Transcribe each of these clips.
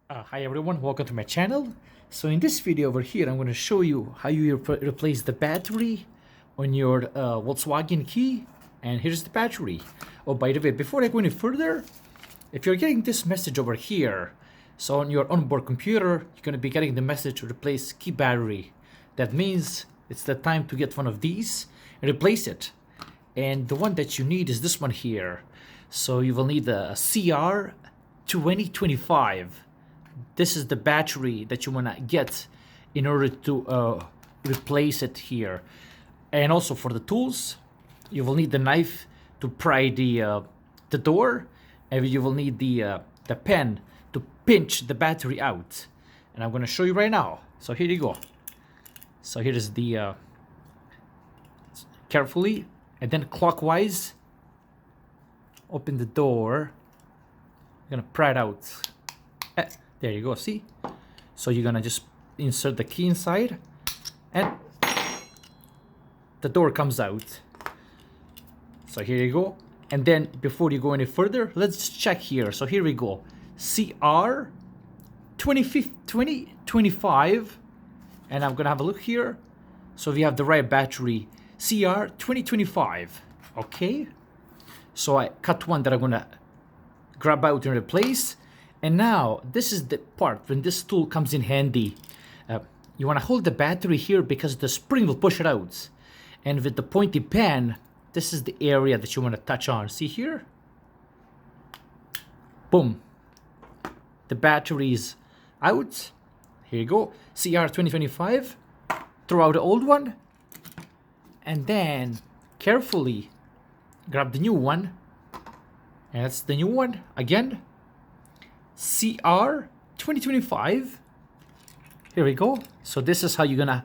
Hi everyone, welcome to my channel. So in this video over here, I'm going to show you how you replace the battery on your Volkswagen key. And here's the battery. Oh, by the way, before I go any further, if you're getting this message over here, so on your onboard computer, you're going to be getting the message to replace key battery. That means it's the time to get one of these and replace it. And the one that you need is this one here. So you will need a CR 2025. This is the battery that you want to get in order to replace it here. And also for the tools, you will need the knife to pry the door, and you will need the pen to pinch the battery out. And I'm going to show you right now. So here you go. So here is the carefully, and then clockwise open the door. I'm going to pry it out. There you go, see? So you're gonna just insert the key inside and the door comes out. So here you go. And then before you go any further, let's just check here. So here we go. CR 2025. And I'm gonna have a look here. So we have the right battery. CR 2025. Okay. So I cut one that I'm gonna grab out and replace. And now, this is the part when this tool comes in handy. You want to hold the battery here because the spring will push it out. And with the pointy pen, this is the area that you want to touch on. See here? Boom. The battery is out. Here you go. CR 2025. Throw out the old one. And then, carefully, grab the new one. And that's the new one. Again. CR 2025. Here we go. So this is how you're gonna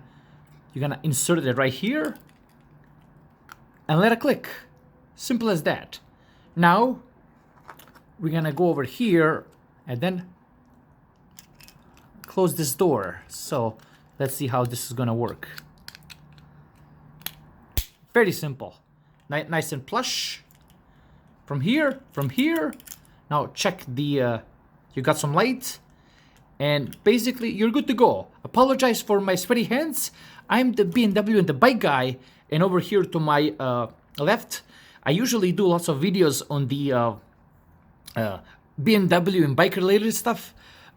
insert it right here and let it click. Simple as that. Now we're gonna go over here and then close this door. So let's see how this is gonna work. Very simple. Nice and plush. From here. Now check the you got some light, and basically you're good to go. Apologize for my sweaty hands. I'm the BMW and the bike guy, and over here to my left, I usually do lots of videos on the BMW and bike related stuff.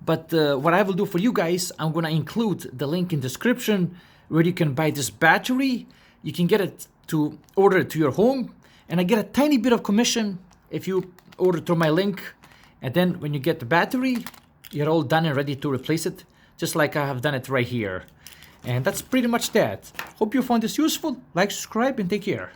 But what I will do for you guys, I'm gonna include the link in description where you can buy this battery. You can get it to order it to your home, and I get a tiny bit of commission if you order through my link. And then when you get the battery, you're all done and ready to replace it, just like I have done it right here. And that's pretty much that. Hope you found this useful. Like, subscribe, and take care.